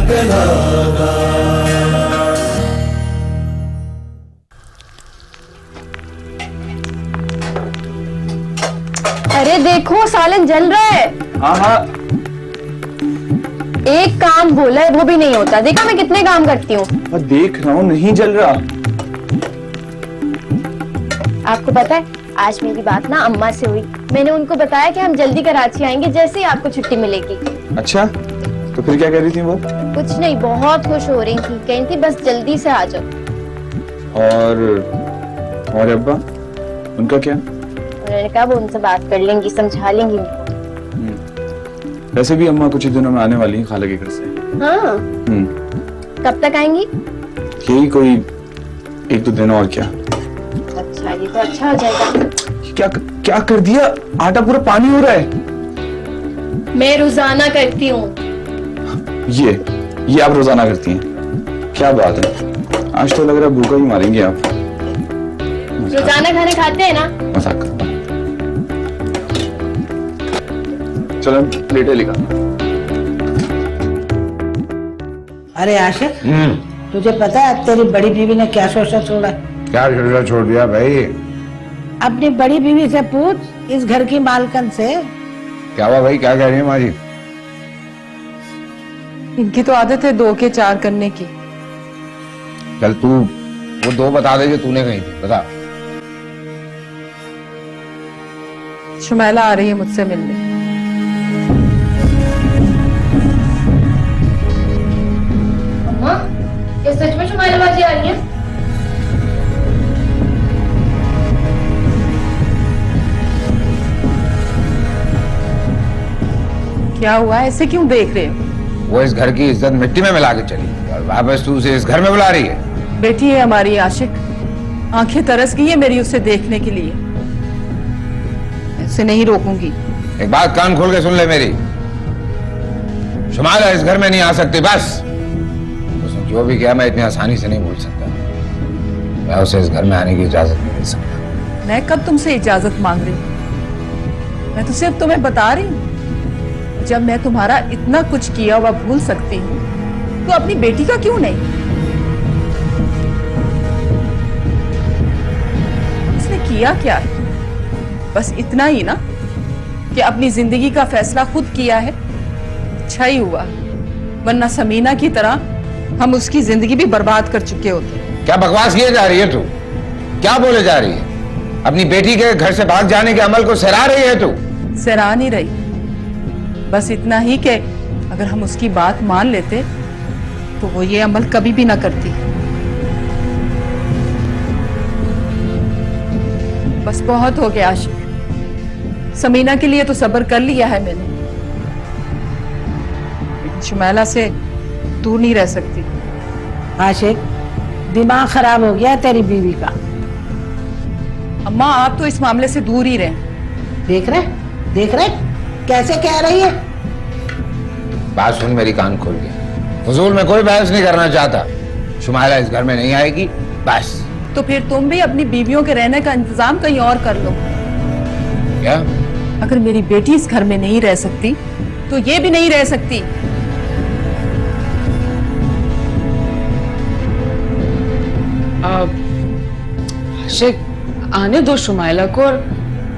लागा। अरे देखो सालन जल रहा है। हाँ हाँ। एक काम बोला है वो भी नहीं होता। देखा मैं कितने काम करती हूँ। देख रहा हूँ नहीं जल रहा। आपको पता है आज मेरी बात ना अम्मा से हुई। मैंने उनको बताया कि हम जल्दी कराची आएंगे जैसे ही आपको छुट्टी मिलेगी। अच्छा तो फिर क्या कह रही थी वो? कुछ नहीं, बहुत खुश हो रही थी, कह रही थी बस जल्दी से आ जाओ। और अब्बा उनका क्या? उन्होंने कहा वो उनसे बात कर लेंगी, समझा लेंगी। वैसे भी अम्मा कुछ ही दिनों में आने वाली है खाला के घर से। हाँ। कब तक आएंगी? यही कोई 1-2 दिन और। क्या अच्छा ये तो अच्छा हो जाएगा। क्या क्या कर दिया? आटा पूरा पानी हो रहा है। मैं रोजाना करती हूँ। ये आप रोजाना करती हैं? क्या बात है, आज तो लग रहा है भूखा ही मारेंगे आप। रोजाना खाना खाते हैं ना? मजाक कर। चलो प्लेटें लिखा। अरे आशिक, तुझे पता है तेरी बड़ी बीवी ने क्या सोचा छोड़ा? क्या सोचा छोड़ दिया भाई? अपनी बड़ी बीवी से पूछ, इस घर की मालकन से। क्या हुआ भाई, क्या कह रही है माँ जी? इनकी तो आदत है 2 के 4 करने की। चल तू वो 2 बता दे जो तूने कही थी, बता। शुमैला आ रही है मुझसे मिलने। अम्मा क्या सच में शुमाइला बाजी आ रही है? क्या हुआ, ऐसे क्यों देख रहे हो? वो इस घर की इज्जत मिट्टी में मिला के चली और वापस तू उसे इस घर में बुला रही है। बेटी है हमारी आशिक, आंखें तरस गई है मेरी उसे देखने के लिए। उसे नहीं रोकूंगी। एक बात कान खोल के सुन ले मेरी, शुमाइला इस घर में नहीं आ सकती बस। उसने जो भी किया मैं इतनी आसानी से नहीं भूल सकता। मैं उसे इस घर में आने की इजाजत नहीं दे सकता। मैं कब तुमसे इजाजत मांग रही हूँ? मैं तो सिर्फ तुम्हें बता रही हूँ। जब मैं तुम्हारा इतना कुछ किया हुआ भूल सकती हूँ तो अपनी बेटी का क्यों नहीं? उसने किया क्या है? बस इतना ही ना कि अपनी जिंदगी का फैसला खुद किया है। अच्छा ही हुआ, वरना समीना की तरह हम उसकी जिंदगी भी बर्बाद कर चुके होते। क्या बकवास किए जा रही है तू? क्या बोले जा रही है? अपनी बेटी के घर से भाग जाने के अमल को सराह रही है तू? सराह नहीं रही, बस इतना ही कि अगर हम उसकी बात मान लेते तो वो ये अमल कभी भी ना करती। बस बहुत हो गया आशिक, समीना के लिए तो सब्र कर लिया है मैंने, लेकिन शुमैला से दूर नहीं रह सकती। आशिक, दिमाग खराब हो गया तेरी बीवी का। अम्मा आप तो इस मामले से दूर ही रहें। देख रहे कैसे कह रही है? बात सुन मेरी, कान खोल के। फजूल में कोई बहस नहीं करना चाहता। शुमाइला इस घर में नहीं आएगी बस। तो फिर तुम भी अपनी बीवियों के रहने का इंतजाम कहीं और कर लो। क्या? अगर मेरी बेटी इस घर में नहीं रह सकती तो ये भी नहीं रह सकती। आशिक, आने दो शुमाइला को। और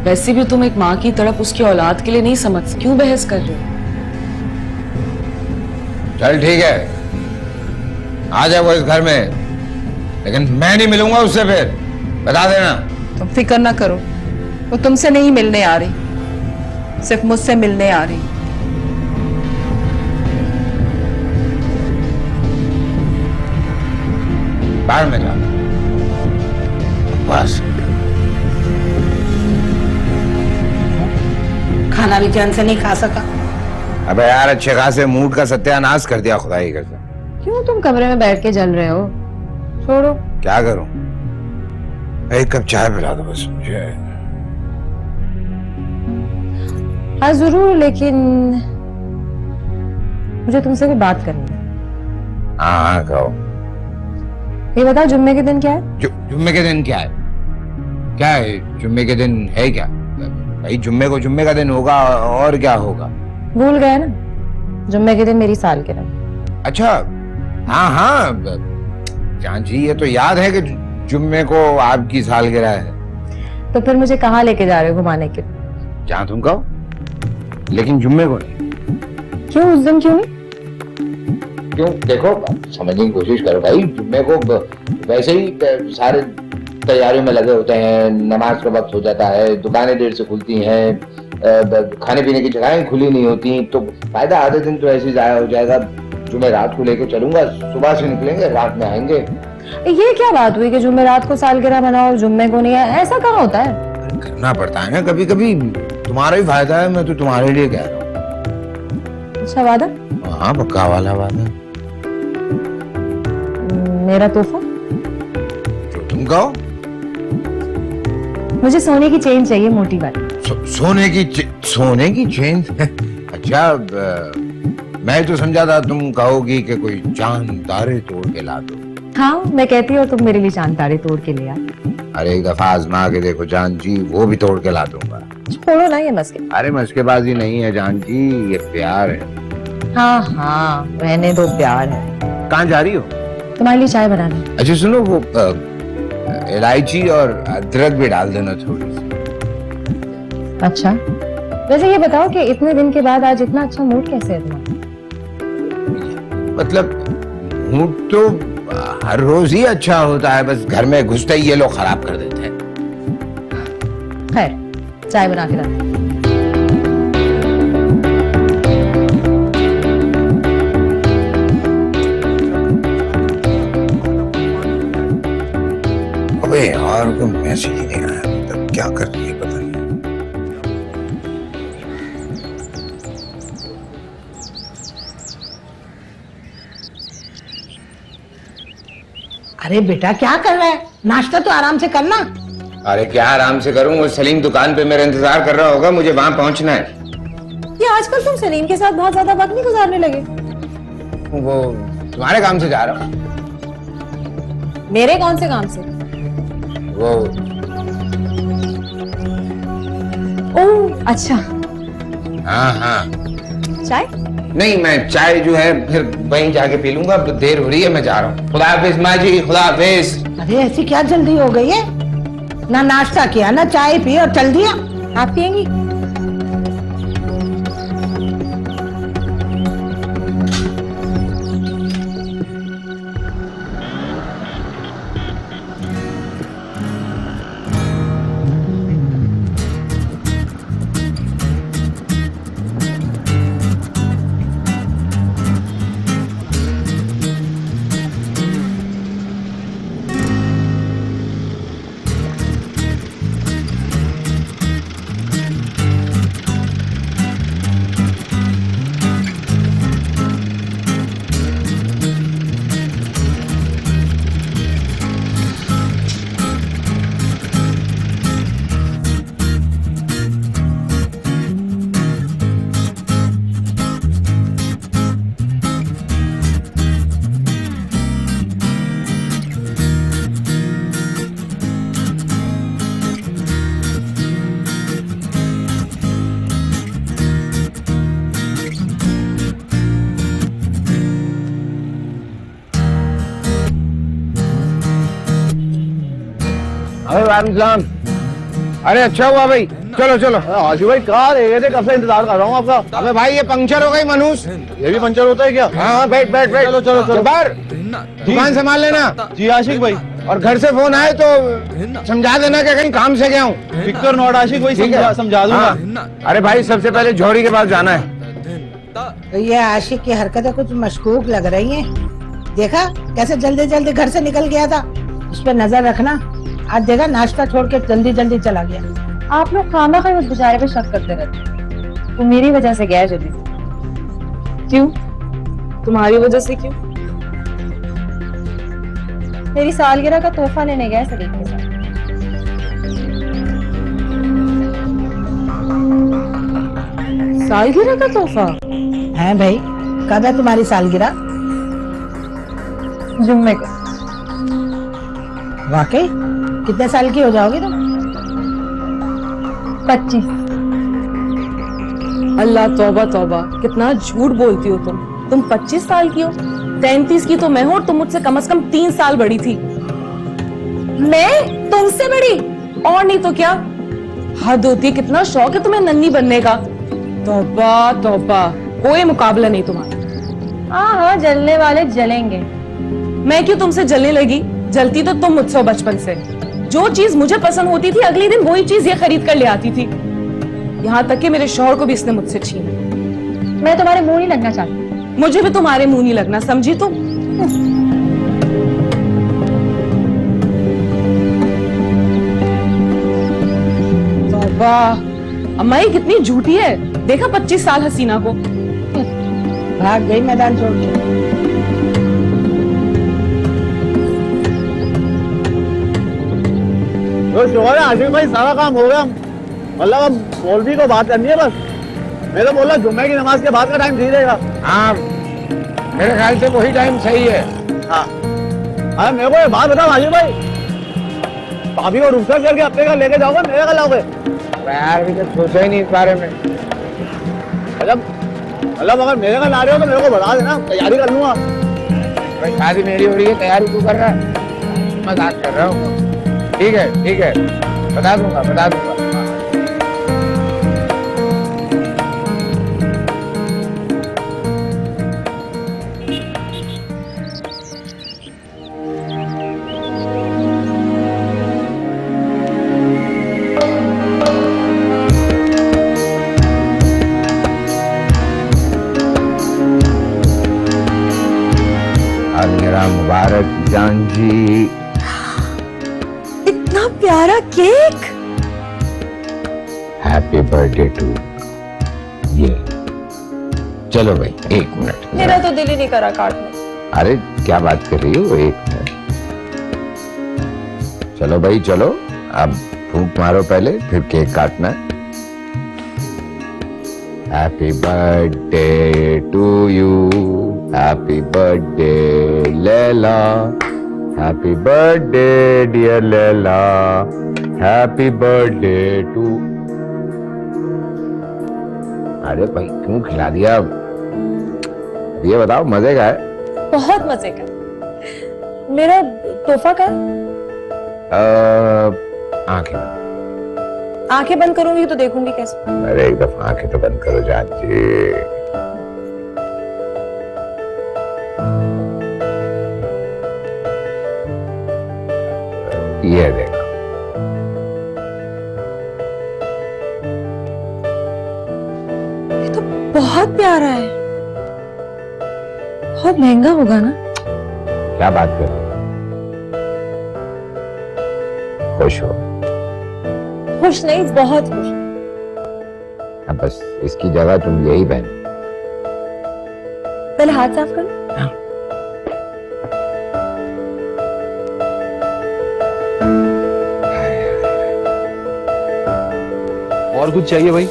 वैसे भी तुम एक माँ की तड़प उसकी औलाद के लिए नहीं समझ, क्यों बहस कर रहे हो? चल ठीक है, आ जाए वो इस घर में, लेकिन मैं नहीं मिलूंगा उससे। फिर बता देना। तुम फिक्र ना करो, वो तुमसे नहीं मिलने आ रही, सिर्फ मुझसे मिलने आ रही। बाहर में जा बस। खाना भी चैन से नहीं खा सका। अबे यार, अच्छे खासे मूड का सत्यानाश कर दिया खुदा ही करता। क्यों तुम कमरे में बैठ के जल रहे हो? छोड़ो। क्या करूं? एक कप चाय पिला दो बस मुझे। हाँ जरूर, लेकिन मुझे तुमसे भी बात करनी है। हाँ हाँ कहो। ये बताओ जुम्मे के दिन क्या है? जुम्मे के दिन क्या है? क्या है जुम्मे के दिन? है क्या भाई? जुम्मे को जुम्मे का दिन होगा और क्या होगा? भूल गए ना, जुम्मे के दिन मेरी सालगिरह। अच्छा, हाँ हाँ जान जी, ये तो याद है कि जुम्मे को आपकी सालगिरह है। तो फिर मुझे कहाँ लेके जा रहे हो घुमाने के? जहाँ तुम कहो, लेकिन जुम्मे को नहीं। क्यों, उस दिन क्यों नहीं? क्यों, देखो समझने की कोशिश करो भाई। जुम्मे को वैसे ही सारे तैयारियों में लगे होते हैं, नमाज का वक्त हो जाता है, दुकानें देर से खुलती हैं, खाने पीने की जगहें खुली नहीं होती, तो फायदा आधे दिन तो ऐसे ही जाया हो जाएगा। जुम्मे रात को लेके चलूंगा, सुबह से निकलेंगे, रात में आएंगे। ये क्या बात हुई कि जुम्मे रात को सालगिरह मनाओ, जुम्मे को नहीं है? ऐसा कहाँ होता है? करना पड़ता है ना कभी कभी, तुम्हारा ही फायदा है, मैं तो तुम्हारे लिए कह रहा हूँ। अच्छा, वादा? हाँ, पक्का वाला वादा। मेरा तोहफा? जो तुम कहो। मुझे सोने की चेन चाहिए, मोटी वाली। सोने की चेन? अच्छा, मैं तो समझा था तुम कहोगी कि कोई चांद तारे तोड़ के ला दो। हाँ, मैं कहती हूँ तुम मेरे लिए चांद तारे तोड़ के ले आ। अरे एक दफा आजमा के देखो जान जी, वो भी तोड़ के ला दूंगा। छोड़ो ना ये मस्के। अरे मस्केबाजी नहीं है जान जी, ये प्यार है। हाँ हाँ, रहने दो, प्यार है। कहाँ जा रही हो? तुम्हारे लिए चाय बनानी। अच्छा सुनो, वो इलायची और अदरक भी डाल देना थोड़ी सी। अच्छा, वैसे ये बताओ कि इतने दिन के बाद आज इतना अच्छा मूड कैसे है तुम्हारा? मतलब मूड तो हर रोज ही अच्छा होता है, बस घर में घुसते ही ये लोग खराब कर देते हैं। खैर, चाय बना के रख। अबे यार, कोई मैसेज ही नहीं आया, तब क्या कर रही है पता नहीं। अरे बेटा क्या कर रहा है? नाश्ता तो आराम से करना। अरे क्या आराम से करूं, वो सलीम दुकान पे मेरा इंतजार कर रहा होगा, मुझे वहां पहुंचना है। ये आजकल तुम सलीम के साथ बहुत ज्यादा वक्त नहीं गुजारने लगे? वो तुम्हारे काम से जा रहा हूँ। मेरे कौन से काम से? वो ओह अच्छा। हाँ हाँ, चाय? नहीं, मैं चाय जो है फिर वहीं जाके पी लूंगा, अब देर हो रही है, मैं जा रहा हूँ। खुदा हाफिज माँ जी, खुदा हाफिज। अरे ऐसी क्या जल्दी हो गई है? ना नाश्ता किया ना चाय पी और चल दिया। आप पियेंगी? अरे अच्छा हुआ भाई, चलो चलो। आशु भाई कहाँ रह गए थे? कब से इंतजार कर रहा हूँ आपका। अबे भाई, ये पंक्चर हो गई मनूस। ये भी पंचर होता है क्या? हाँ, बैठ बैठ बैठ। चलो चलो चलो। बाहर दुकान संभाल लेना। जी आशिक भाई। और घर से फोन आए तो समझा देना कि कहीं काम से गया हूँ। फिक्र नॉट आशिक भाई, समझा दूंगा। हाँ। अरे भाई, सबसे पहले जौहरी के पास जाना है। तो ये आशिक की हरकतें कुछ मशकूक लग रही हैं। देखा कैसे जल्दी जल्दी घर से निकल गया था? उस पर नजर रखना। आज देखा नाश्ता छोड़ के जल्दी जल्दी चला गया। आप लोग खाना उस बेचारे पे शक करते रहते। वो मेरी वजह से गया जल्दी से। क्यों? तुम्हारी वजह से क्यों? मेरी सालगिरह का तोहफा लेने गया सलीम के साथ। सालगिरह का तोहफा? है भाई, कब है तुम्हारी सालगिरह? जुम्मे को। वाकई? कितने साल की हो जाओगी तुम? 25। अल्लाह तौबा तौबा, कितना झूठ बोलती हो तुम 25 साल की हो। 33 की तो मैं हूं और तुम मुझसे कम से कम 3 साल बड़ी थी। मैं तुमसे बड़ी? और नहीं तो क्या, हद होती है। कितना शौक है तुम्हें नन्ही बनने का। तौबा तौबा, कोई मुकाबला नहीं तुम्हारा। हाँ हाँ, जलने वाले जलेंगे। मैं क्यों तुमसे जलने लगी? जलती तो तुम मुझसे हो बचपन से। जो चीज मुझे पसंद होती थी अगले दिन वही चीज ये खरीद कर ले आती थी। यहाँ तक कि मेरे शौहर को भी इसने मुझसे छीना। मैं तुम्हारे मुंह नहीं लगना चाहती। मुझे भी तुम्हारे मुंह नहीं लगना, समझी तुम? वाह, अम्मा ये कितनी झूठी है। देखा 25 साल हसीना को। भाग गई मैदान छोड़ के। तो शोहर आशिक भाई सारा काम हो गया, मतलब अब मौलवी को बात करनी है बस। मैं तो बोला जुम्मे की नमाज के बाद का टाइम ठीक रहेगा। हाँ, मेरे ख्याल से वही टाइम सही है। हाँ, अरे मेरे को ये बात बताओ आशिक भाई, भाभी को रुखसत करके अपने घर लेके जाओगे मेरे घर लाओगे? यार अभी तक सोचा ही नहीं इस बारे में। मतलब अगर मेरे घर ला रहे हो तो मेरे को बता देना, तैयारी कर लूंगा। भाई शादी मेरी हो रही है, तैयारी तू कर रहा है? मजाक कर रहा हूँ। ठीक है, बता दूंगा। मुबारक जान जी। इतना प्यारा केक। Happy birthday to. ये चलो भाई 1 मिनट। मेरा तो दिल ही नहीं करा काटने। अरे क्या बात कर रही हो, 1 मिनट। चलो भाई चलो, अब फूंक मारो पहले, फिर केक काटना है। Happy birthday to you, happy birthday Laila, happy birthday dear Laila, happy birthday to. अरे भाई क्यों खिला दिया? ये बताओ मजे का है? बहुत मजे का। मेरा तोहफा का? आंखें बंद करूंगी तो देखूंगी कैसे? अरे एक दफा आंखें तो बंद करो जान जी। ये देखो, ये तो बहुत प्यारा है। बहुत महंगा होगा ना? क्या बात कर रहे हो? खुश हो? खुश नहीं, बहुत खुश। अब बस इसकी जगह तुम यही पहन। पहले हाथ साफ करो। और कुछ चाहिए भाई?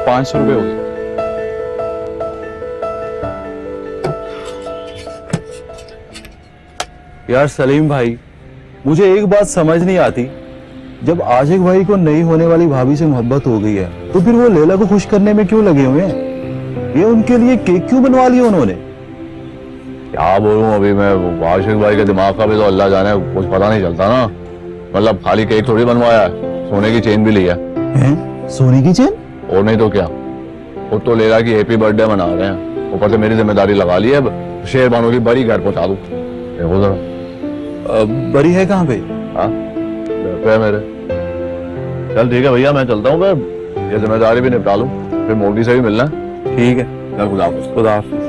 500 रुपए हो गए। यार सलीम भाई, मुझे एक बात समझ नहीं आती, जब आशिक भाई को नहीं होने वाली भाभी से मोहब्बत हो गई है तो फिर वो लैला को खुश करने में क्यों लगे हुए हैं? ये उनके लिए केक क्यों बनवा लिया उन्होंने? क्या बोलूं अभी मैं, आशिक भाई के दिमाग का भी तो अल्लाह जाने, कुछ पता नहीं चलता ना। मतलब खाली केक थोड़ी बनवाया है, सोने की चेन भी लिया हैं? सोने की चेन? और नहीं तो क्या, वो तो लैला की हैप्पी बर्थडे मना रहे हैं, ऊपर से मेरी जिम्मेदारी लगा ली है। अब शेरबानों की बड़ी घर पहुंचा दूं। देखो जरा। बड़ी है कहाँ पे? हाँ है मेरे। चल ठीक है भैया, मैं चलता हूँ, फिर ये जिम्मेदारी भी निपटा लूं, फिर मोदी से भी मिलना है। ठीक है, चल खुदा हाफिज। खुदा हाफिज।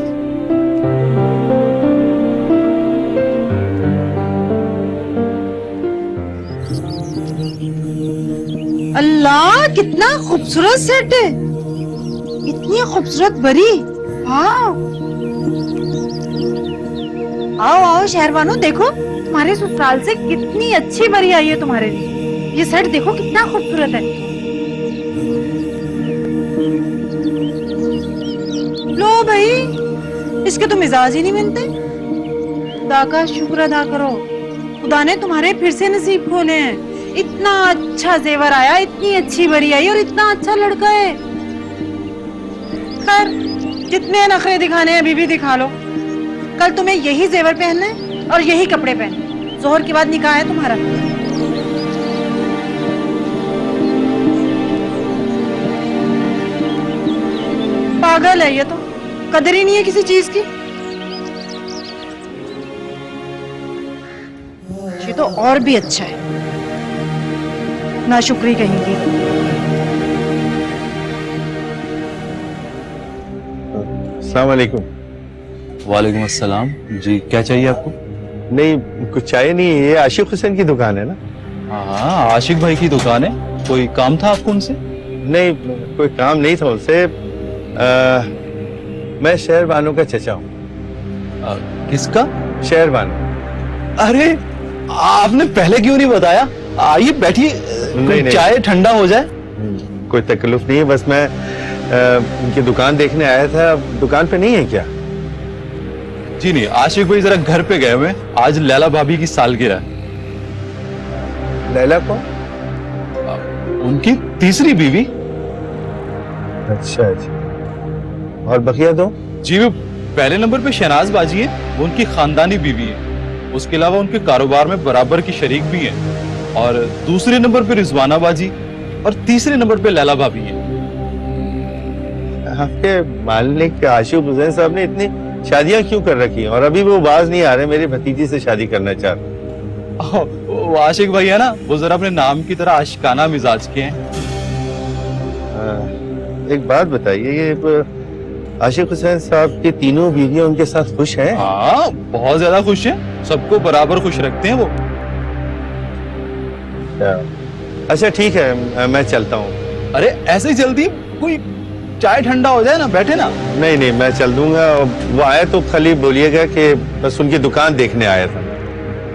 अल्लाह कितना खूबसूरत सेट है, इतनी खूबसूरत बरी। वाह, आओ आओ शहरवानो, देखो तुम्हारे ससुराल से कितनी अच्छी बरी आई है तुम्हारे लिए। ये सेट देखो कितना खूबसूरत है। लो भाई, इसके तो मिजाज ही नहीं बनते। खुदा का शुक्र अदा करो, खुदा ने तुम्हारे फिर से नसीब खोले हैं। इतना अच्छा जेवर आया, इतनी अच्छी बरी आई और इतना अच्छा लड़का है। खैर जितने नखरे दिखाने हैं अभी भी दिखा लो, कल तुम्हें यही जेवर पहनना है और यही कपड़े पहनने। जोहर के बाद निकाह है तुम्हारा। पागल है ये तो, कदर ही नहीं है किसी चीज की। ये तो और भी अच्छा है, नाशुक्री कहेंगी। अस्सलाम वालेकुम। वालेकुम अस्सलाम। जी क्या चाहिए आपको? नहीं कुछ चाहिए नहीं, ये आशिक हुसैन की दुकान है ना? हाँ आशिक भाई की दुकान है। कोई काम था आपको उनसे? नहीं कोई काम नहीं था उनसे। मैं शहर बानो का चचा हूँ। किसका? शहर बानो। अरे आपने पहले क्यों नहीं बताया? आइए बैठिए, नहीं। चाय ठंडा हो जाए। कोई तकलीफ नहीं है, बस मैं उनकी दुकान देखने आया था। दुकान पे नहीं है क्या? जी नहीं, आशिक भाई जरा घर पे गए हुए। आज लैला भाभी की सालगिरह है। लैला को? उनकी तीसरी बीवी। अच्छा अच्छा। और बकिया दो? जी वो पहले नंबर पे शहनाज बाजी है, वो उनकी खानदानी बीवी है। उसके अलावा उनके कारोबार में बराबर की शरीक भी है। और दूसरे नंबर पे रिजवाना बाजी और तीसरे नंबर पे लैला भाभी है। आपके मालिक आशिक हुसैन साहब ने इतनी शादियां क्यों कर रखी हैं और अभी वो बाज नहीं आ रहे मेरी भतीजी से शादी करना चाह रहे? वो आशिक भाई है ना, वो जरा अपने नाम की तरह आशिकाना मिजाज के हैं। एक बात बताइए, ये आशिक हुसैन साहब की तीनों बीवियां उनके साथ खुश हैं? हाँ बहुत ज्यादा खुश हैं, सबको बराबर खुश रखते हैं वो। अच्छा ठीक है, मैं चलता हूँ। अरे ऐसे ही जल्दी, कोई चाय ठंडा हो जाए ना, बैठे ना। नहीं मैं चल दूंगा। वो आए तो खाली बोलिएगा कि बस उनकी दुकान देखने आया था।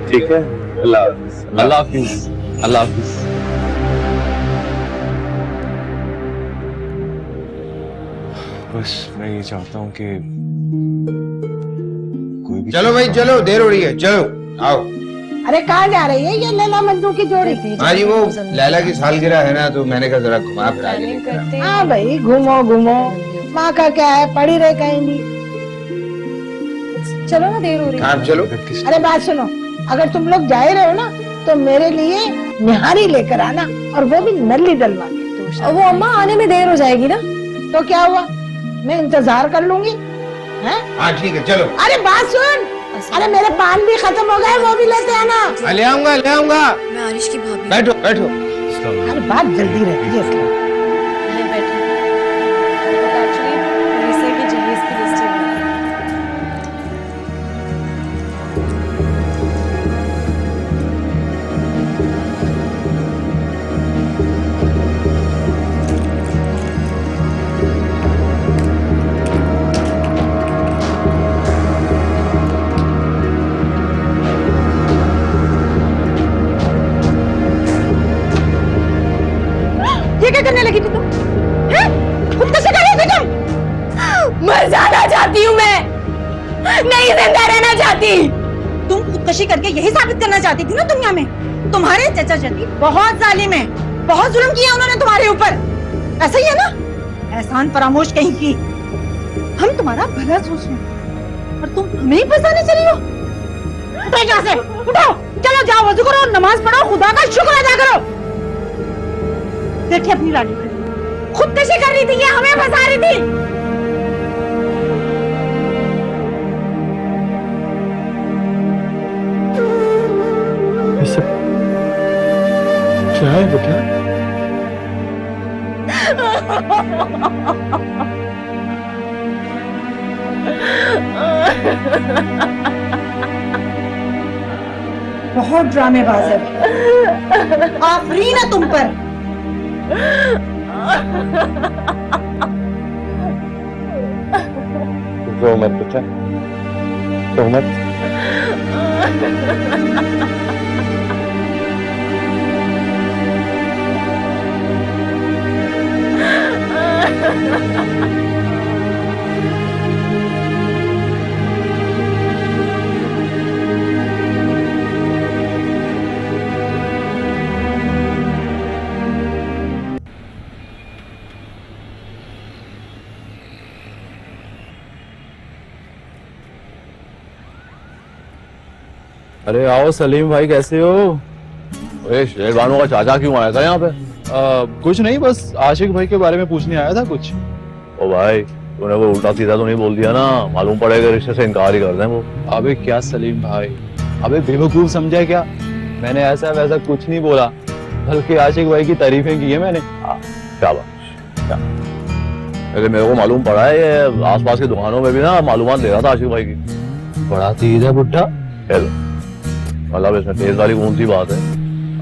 ठीक है, अल्लाह हाफिज। अल्लाह हाफिज। अल्लाह हाफिज। बस मैं ये चाहता हूँ कि कोई भी चलो भाई चलो, देर हो रही है, चलो आओ। अरे कहाँ जा रही है ये लैला मंजू की जोड़ी? हाँ जी, वो लैला की सालगिरह है ना, तो मैंने कहा जरा घुमा फिरा के लेकर आऊं। हाँ भाई घूमो घूमो, माँ का क्या है, पड़ी रहे कहीं भी। चलो ना, देर हो रही है। हाँ चलो। अरे बात सुनो, अगर तुम लोग जा ही रहे हो ना तो मेरे लिए निहारी लेकर आना, और वो भी नल्ली डलवा के। वो अम्मा आने में देर हो जाएगी ना। तो क्या हुआ, मैं इंतजार कर लूंगी। हैं? हाँ ठीक है चलो। अरे बात सुन, अरे मेरे पान भी खत्म हो गए, वो भी लेते आना। ले आऊंगा ले आऊंगा। मैं आरिश की भाभी। बैठो बैठो। अरे बात जल्दी रहती है इसलिए। ये क्या करने लगी थी तुम? हैं? खुद कैसे कर रही थी तुम? मर जाना चाहती हूँ मैं, नहीं जिंदा रहना चाहती। तुम खुदकशी करके यही साबित करना चाहती थी ना दुनिया में। तुम्हारे चचा चची बहुत जालिम है, बहुत जुल्म किया उन्होंने तुम्हारे ऊपर। ऐसा ही है ना? एहसान फरामोश कहीं की। हम तुम्हारा भला सोच रहे हैं और तुम हमें ही फंसाने चली हो। उठो यहाँ से, उठो, चलो जाओ वजू करो, नमाज पढ़ो, खुदा का शुक्र अदा करो। देखिए अपनी लाडी खुदकशी कर रही थी, ये हमें फंसा रही थी। क्या है बेटा? बहुत ड्रामेबाज है, आफरीन है तुम पर। रो मत बेटा, रो मत। अरे आओ सलीम भाई, कैसे हो? ओए शेरबानो का चाचा क्यों आया था यहाँ पे? कुछ नहीं, बस आशिक भाई के बारे में पूछने आया था कुछ। ओ भाई, तूने वो उल्टा सीधा तो नहीं बोल दिया ना? मालूम पड़ेगा रिश्ते से इनकार ही कर दें वो। अबे क्या सलीम भाई, अबे बेवकूफ समझा क्या? मैंने ऐसा वैसा कुछ नहीं बोला, बल्कि आशिक भाई की तारीफें की है मैंने। क्या बात? अरे मेरे को मालूम पड़ा है ये आसपास की दुकानों में भी ना मालूमात दे रहा था आशिक भाई की। बड़ा तेज है बुड्ढा। मतलब इसमें तेज वाली कौन सी बात है?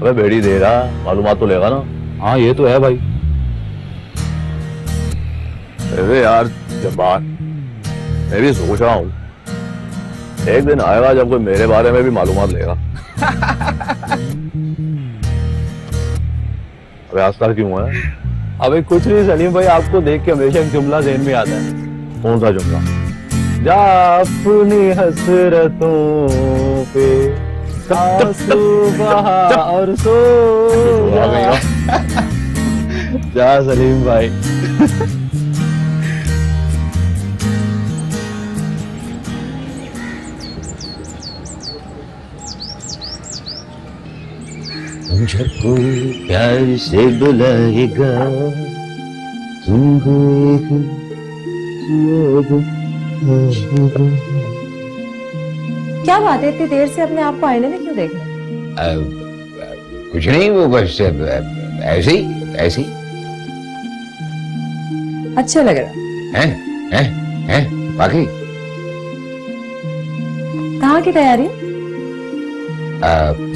अबे बेड़ी दे रहा, मालूमात तो लेगा ना। हाँ ये तो है भाई। अरे यार जब्बार, मैं भी सोच रहा हूँ एक दिन आएगा जब कोई मेरे बारे में भी मालूमात लेगा। अबे आस्था क्यों है? अबे कुछ नहीं सलीम भाई, आपको देख के हमेशा एक जुमला ज़हन में आता है। कौन सा जुमला? जा अपनी हसरतों पे आंसू बहा और सो जा सलीम भाई। मुझको प्यार से बुलाएगा, तुमको क्या बात है, इतनी देर से अपने आप को आईने में क्यों देख रहे? कुछ नहीं, वो बस ऐसे ही अच्छा लग रहा हैं बाकी कहाँ की तैयारी?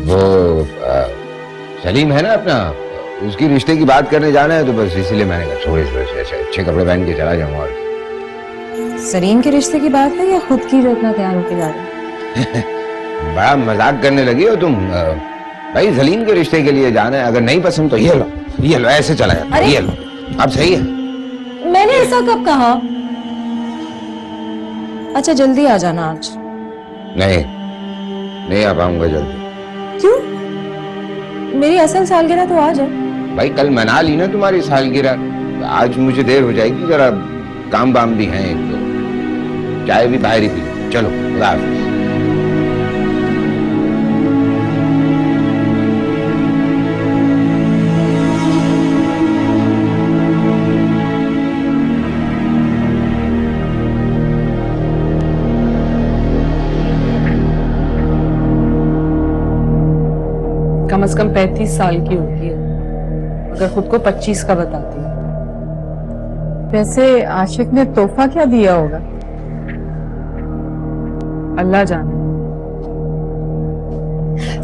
वो सलीम है ना अपना, उसकी रिश्ते की बात करने जाना है, तो बस इसीलिए मैंने कहा थोड़े से अच्छे कपड़े पहन के चला जाऊंगा। सलीम के रिश्ते की बात है या खुद की जो इतना तैयार होके जा रहे हैं? बड़ा मजाक करने लगी हो तुम। भाई सलीम के रिश्ते के लिए जाना है, अगर नहीं पसंद तो ये लो ऐसे चला जाता, ये लो। अब सही है? मैंने ऐसा कब कहा? अच्छा जल्दी आ जाना आज। नहीं आ पाऊंगा जल्दी। क्यों? मेरी असल सालगिरह तो आज है। भाई कल मना ली ना तुम्हारी सालगिरह, आज मुझे देर हो जाएगी, जरा काम बाम भी हैं एक दो, चाय भी बाहर ही पी। चलो खुदा हाफिज। कम से कम 35 साल की होगी, अगर खुद को 25 का बताती है। वैसे आशिक ने तोहफा क्या दिया होगा, अल्लाह जाने।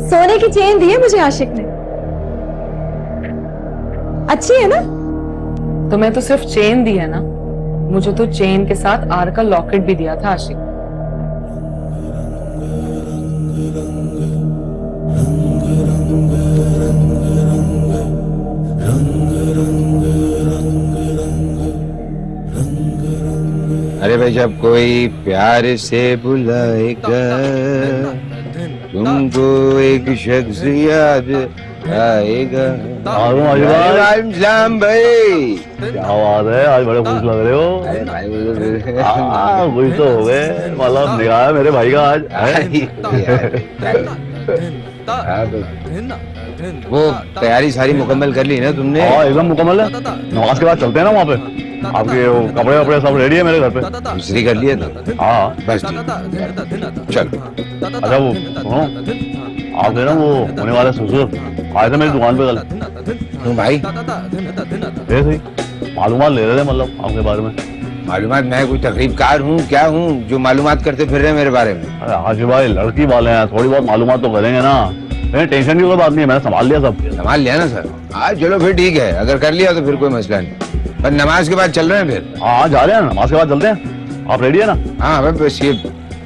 सोने की चेन दी है मुझे आशिक ने। अच्छी है ना? तुम्हें तो सिर्फ चेन दी है ना, मुझे तो चेन के साथ आर का लॉकेट भी दिया था आशिक। अरे भाई जब कोई प्यार से बुलाएगा, तुमको एक शख्स याद आएगा। सलाम भाई, क्या बात है, आज बड़े खुश लग रहे हो। खुश तो हो गए, मतलब निगाह है मेरे भाई का आज। वो तैयारी सारी मुकम्मल कर ली ना तुमने? हाँ एकदम मुकम्मल है, नमाज के बाद चलते हैं ना वहाँ पे। आपके वो कपड़े वपड़े सब रेडी है मेरे घर पे। इस्त्री कर लिए तो? हाँ बस ठीक, चल। अच्छा वो सुनो, आप ना वो होने वाले ससुर आए थे मेरी दुकान पे कल। क्यों भाई? ऐसे ही मालूमात ले रहे थे, मतलब आपके बारे में। मालूमात? मैं कोई तकरीबकार हूँ क्या हूँ जो मालूमात करते फिर रहे हैं मेरे बारे में? अरे आशिफ भाई लड़की वाले हैं, थोड़ी बहुत मालूमात तो करेंगे ना। टेंशन की कोई बात नहीं है, मैंने संभाल लिया सब। संभाल लिया ना सर? हाँ चलो फिर ठीक है, अगर कर लिया तो फिर कोई मसला नहीं। पर नमाज के बाद चल रहे हैं फिर? हाँ जा रहे हैं, नमाज के बाद चलते हैं। आप रेडी है ना? हाँ मैं बस ये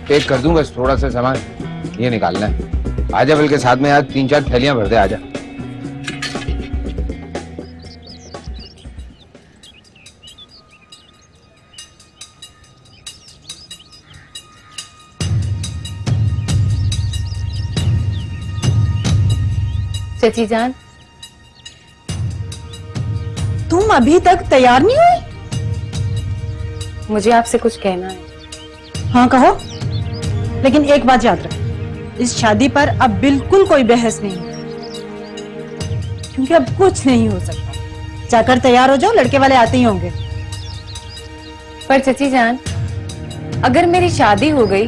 पैक कर दूं, बस थोड़ा सा सामान ये निकालना है। आजा, बल्कि साथ में आज 3-4 थैलियां भर दे। आजा। चची जान, तुम अभी तक तैयार नहीं हुई? मुझे आपसे कुछ कहना है। हाँ कहो, लेकिन एक बात याद रख, इस शादी पर अब बिल्कुल कोई बहस नहीं है, क्योंकि अब कुछ नहीं हो सकता। जाकर तैयार हो जाओ, लड़के वाले आते ही होंगे। पर चची जान, अगर मेरी शादी हो गई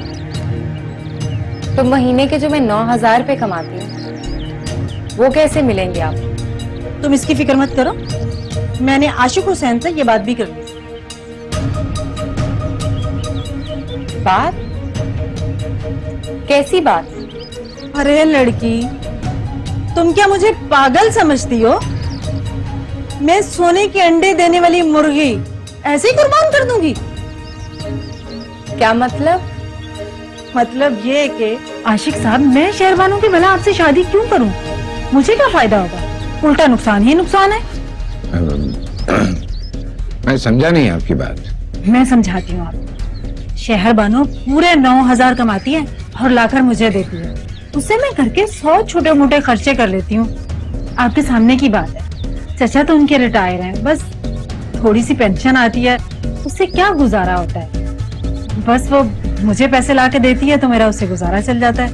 तो महीने के जो मैं 9,000 रुपए कमाती हूँ वो कैसे मिलेंगे आप? तुम इसकी फिक्र मत करो, मैंने आशिक हुसैन से ये बात भी कर ली। बात? कैसी बात? अरे लड़की, तुम क्या मुझे पागल समझती हो? मैं सोने के अंडे देने वाली मुर्गी ऐसे ही कुर्बान कर दूंगी? क्या मतलब? मतलब ये कि आशिक साहब, मैं शहरवानों की भला आपसे शादी क्यों करूं? मुझे क्या फायदा होगा? उल्टा नुकसान ही नुकसान है। मैं समझा नहीं आपकी बात। मैं समझाती हूँ आपको। शहरबानो पूरे 9,000 कमाती है और लाकर मुझे देती है, उससे मैं घर के 100 छोटे मोटे खर्चे कर लेती हूँ। आपके सामने की बात है, चचा तो उनके रिटायर हैं, बस थोड़ी सी पेंशन आती है, उससे क्या गुजारा होता है। बस वो मुझे पैसे ला के देती है तो मेरा उससे गुजारा चल जाता है।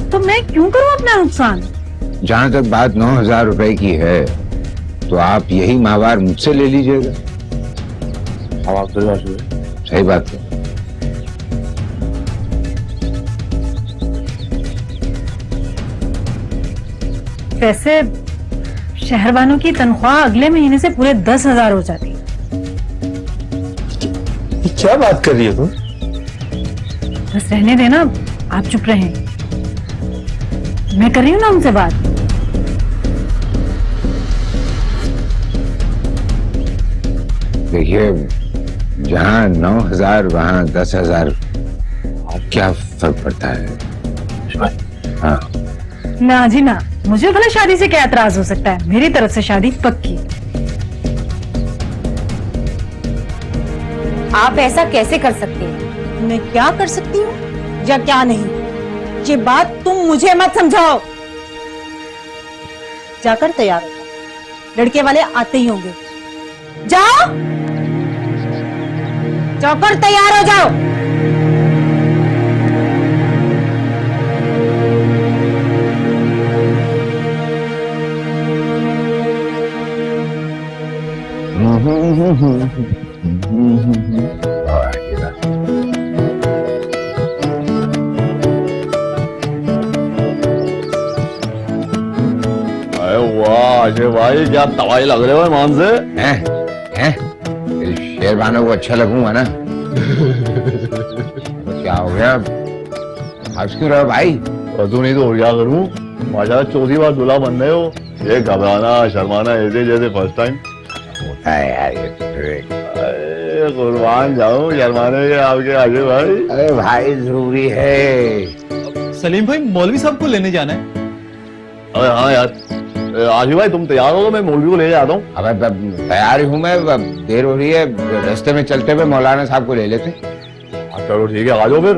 तो मैं क्यों करूँ अपना नुकसान? जहाँ तक बात 9,000 रुपए की है तो आप यही माहवार मुझसे ले लीजिएगा। सही बात है। वैसे शहरवानों की तनख्वाह अगले महीने से पूरे 10,000 हो जाती है। क्या बात कर रही है तुम? बस रहने देना, आप चुप रहें। मैं कर रही हूँ ना उनसे बात। देखिए, जहाँ 9,000 वहाँ 10,000, क्या फर्क पड़ता है? हाँ, ना जी ना, मुझे भला शादी से क्या एतराज हो सकता है? मेरी तरफ से शादी पक्की। आप ऐसा कैसे कर सकती हैं? मैं क्या कर सकती हूँ या क्या नहीं, ये बात तुम मुझे मत समझाओ। जाकर तैयार हो जाओ, लड़के वाले आते ही होंगे। जाओ, जाकर तैयार हो जाओ। अरे वाह अजय भाई, क्या तबाही लग रहे हो ईमान से। हैं? तेरे शेरवानों को अच्छा लगूंगा ना? तो क्या हो गया? हंस क्यों रहे हो भाई? और तू नहीं तो हो क्या करूं? माशाल्लाह चौथी बार दूल्हा बन रहे हो। ये घबराना शर्माना ऐसे जैसे फर्स्ट टाइम होता है यार, ये तो फिर कुर्बान जाऊं शर्माने के आपके अजय भाई। अरे भाई जरूरी है। सलीम भाई, मौलवी साहब को लेने जाना है। अरे हाँ यार, आशिफ भाई तुम तैयार हो तो मैं मौलवी को ले जाता हूँ। अब तैयार ही हूँ मैं, देर हो रही है, रास्ते में चलते हुए मौलाना साहब को ले लेते। चलो ठीक है, आ जाओ फिर।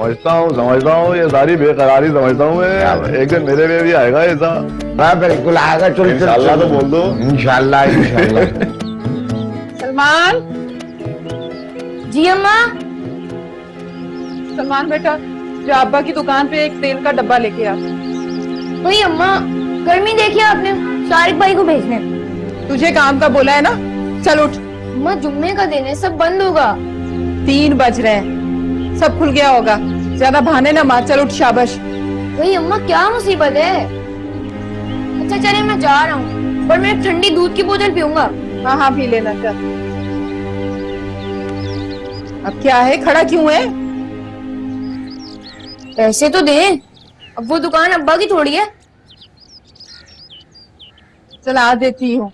समझता हूँ ये सारी बेकरारी समझता हूँ मैं। एक दिन मेरे में भी आएगा ऐसा। बिल्कुल आएगा। चल इंशाल्लाह तो बोल दो। इंशाल्लाह इंशाल्लाह। सलमान, जी अम्मा। सलमान बेटा, जा अब्बा की दुकान पे एक तेल का डब्बा लेके आ। वही अम्मा, गर्मी देखी आपने, शारिक भाई को भेजने। तुझे काम का बोला है ना, चल उठ। अम्मा जुम्मे का दिन है, सब बंद होगा। 3 बज रहे हैं, सब खुल गया होगा। ज्यादा बहाने ना मार, चल उठ, शाबाश। वही अम्मा, क्या मुसीबत है? अच्छा चले, मैं जा रहा हूँ, पर मैं ठंडी दूध की बोतल पीऊंगा। हाँ हाँ, पी लेना, चल। अब क्या है, खड़ा क्यों है? पैसे तो दे, अब वो दुकान अब्बा की थोड़ी है। चल आ देती हूँ।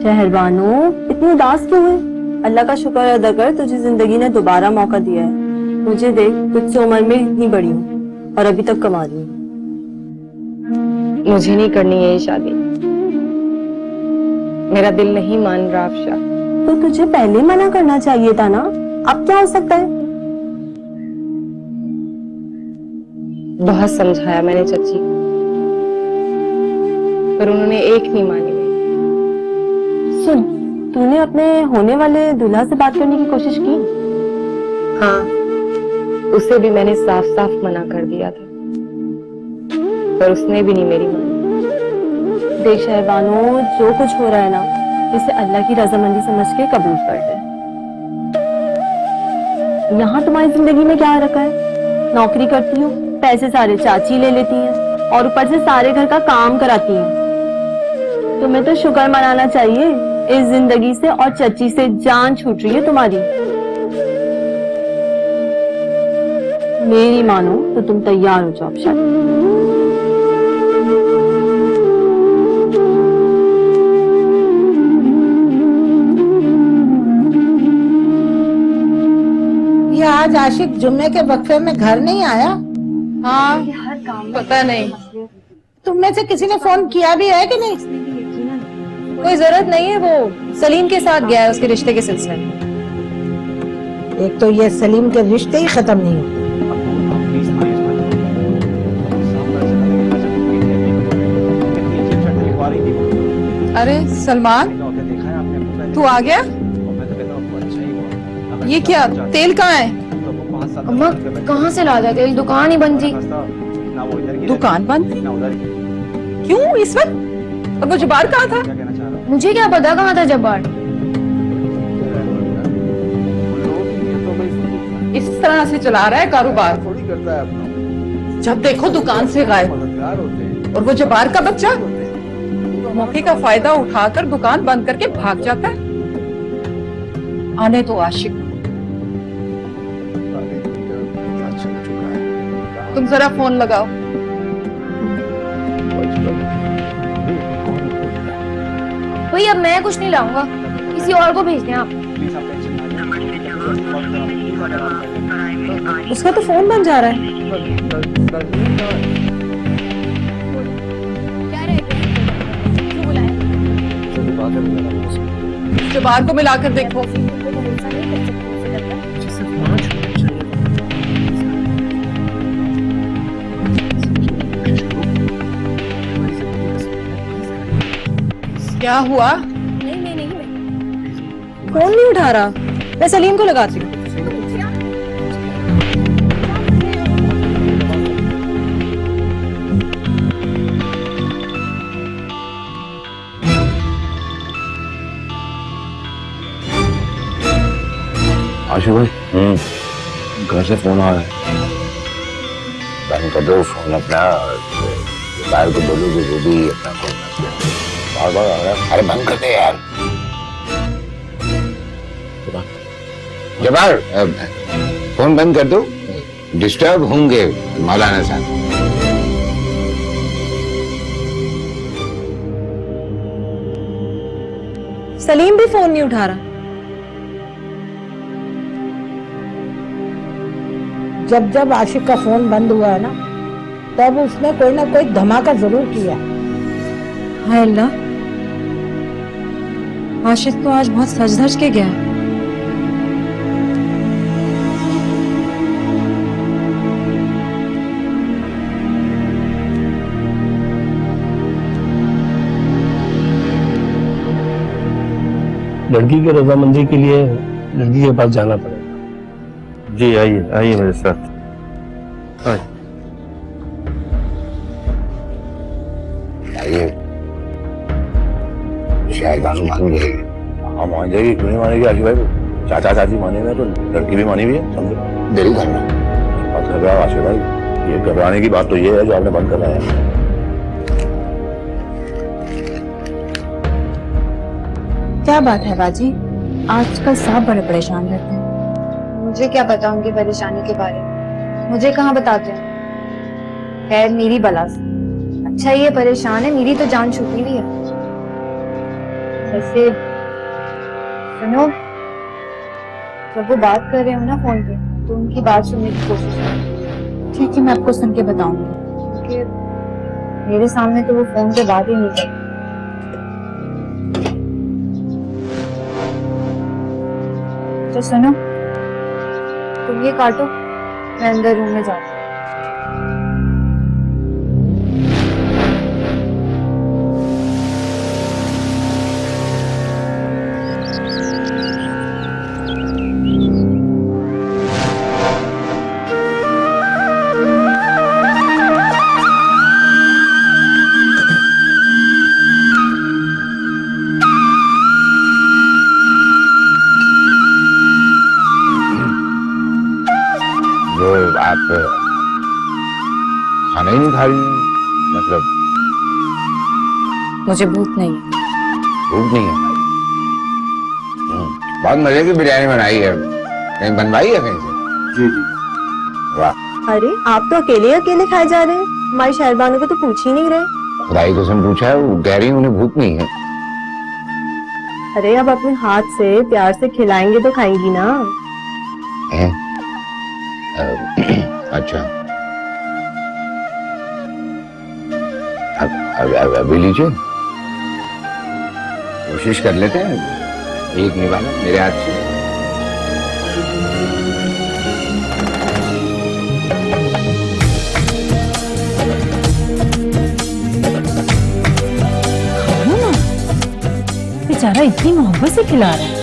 शहरबानो, इतनी उदास क्यों है? अल्लाह का शुक्र अदा कर, तुझे जिंदगी ने दोबारा मौका दिया है। मुझे देख, तुझसे उम्र में इतनी बड़ी हूँ और अभी तक कमा रही हूँ। मुझे नहीं करनी है ये शादी, मेरा दिल नहीं मान रहा अफशा। तो तुझे पहले मना करना चाहिए था ना, अब क्या हो सकता है? बहुत समझाया मैंने चाची, पर उन्होंने एक नहीं मानी। सुन, तूने अपने होने वाले दूल्हा से बात करने की कोशिश की? हाँ, उसे भी मैंने साफ साफ मना कर दिया था, पर उसने भी नहीं मेरी मानी। देख शहबानो, जो कुछ हो रहा है ना, इसे अल्लाह की रजामंदी समझ के कबूल कर दे। यहाँ तुम्हारी जिंदगी में क्या रखा है? नौकरी करती हो, पैसे सारे चाची ले लेती हैं और ऊपर से सारे घर का काम कराती हैं। तुम्हें तो शुक्र मनाना चाहिए इस जिंदगी से, और चची से जान छूट रही है तुम्हारी। मेरी मानो तो तुम तैयार हो जाओ शादी। ये आज आशिक जुम्मे के वक्फे में घर नहीं आया? हाँ, पता नहीं। तुम में से किसी ने फोन किया भी है कि नहीं? कोई जरूरत नहीं है, वो सलीम के साथ गया है उसके रिश्ते के सिलसिले में। एक तो ये सलीम के रिश्ते ही खत्म नहीं हुए। अरे सलमान, तू आ गया? ये क्या, तेल कहाँ है? अम्मा कहाँ से ला जाते? दुकान ही बंद थी। दुकान बंद? क्यों इस वक्त? और वो जब्बार कहाँ था? मुझे क्या पता कहाँ था जब्बार। इस तरह से चला रहा है कारोबार, जब देखो दुकान से गायब। और वो जब्बार का बच्चा मौके का फायदा उठाकर दुकान बंद करके भाग जाता है। आने तो आशिक, तुम जरा फोन लगाओ। भाई अब मैं कुछ नहीं लाऊंगा, किसी और को भेज दें आप। उसका तो फोन बन जा रहा है। जब्बार को मिलाकर देखो। क्या हुआ? नहीं, फोन नहीं उठा रहा। मैं सलीम को लगाती हूँ। आशु भाई, घर से फोन आ रहा है। बंद कर दो फोन अपना, बाहर को बोलो कि वो भी अपना फोन बार बार आ रहा है। अरे बंद कर दे यार। जब्बार, फोन बंद कर दो, डिस्टर्ब होंगे मौलाना साहब। सलीम भी फोन नहीं उठा रहा। जब जब आशिक का फोन बंद हुआ है ना, तब उसने कोई ना कोई धमाका जरूर किया। हाय अल्लाह, आशिक तो आज बहुत सज धज के गया। लड़की की रजामंदी के लिए लड़की के पास जाना पड़ेगा। जी आइए आइए मेरे साथ। आइए, शायद बानू मान जाएगी। हाँ मान जाएगी, क्यों नहीं मानेगी आशिक भाई को? चाचा चाची मानेगा तो लड़की भी मानी हुई है, समझो। देरी करना बात कर रहा है आशिक भाई, ये घबराने की बात तो ये है जो आपने बंद कराया है। क्या बात है बाजी, आजकल सब बड़े परेशान रहते हैं। मुझे क्या पता उनकी परेशानी के बारे में, मुझे कहाँ बताते हैं। खैर मेरी बला से अच्छा ये परेशान है, मेरी तो जान छूटी हुई है। वैसे सुनो, जब वो बात कर रहे हो ना फोन पे, तो उनकी बात सुनने की कोशिश करो। ठीक है, मैं आपको सुन के बताऊंगी, क्योंकि मेरे सामने तो वो फोन पे बात ही नहीं करती। तो सुनो, तुम ये काटो, मैं अंदर रूम में जाती हूँ। खाना ही नहीं खा रही हैं? मतलब मुझे भूख नहीं है। भूख नहीं है भाई? बहुत मजे की बिरयानी बनाई है, कहीं बनवाई है कहीं से? जी जी। वाह, अरे आप तो अकेले अकेले खाए जा रहे हैं, हमारी शहरबानों को तो पूछ ही नहीं रहे। खुदाई कसम पूछा है, वो कह रही है उन्हें भूख नहीं है। अरे अब अपने हाथ से प्यार से खिलाएंगे तो खाएंगी ना। हैं? अच्छा, अभी लीजिए, कोशिश कर लेते हैं एक निभाना मेरे हाथ से। बेचारा इतनी मोहब्बत से खिला रहा है।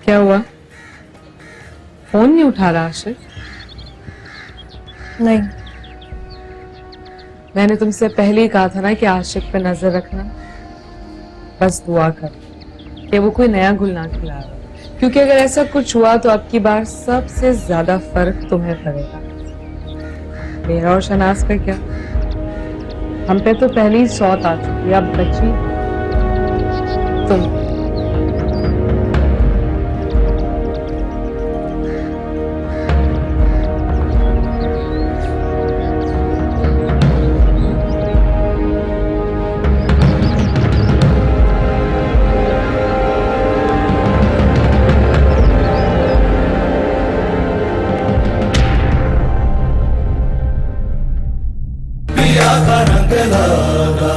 क्या हुआ? फोन नहीं उठा रहा आशिक? नहीं, मैंने तुमसे पहले ही कहा था ना कि आशिक पे नजर रखना। बस दुआ कर कि वो कोई नया गुल ना खिला रहा, क्योंकि अगर ऐसा कुछ हुआ तो अब की बार सबसे ज्यादा फर्क तुम्हें पड़ेगा। मेरा और शनाज पे क्या, हम पे तो पहले ही सौत आ चुकी है, अब बची तुम। पिया का रंग लागा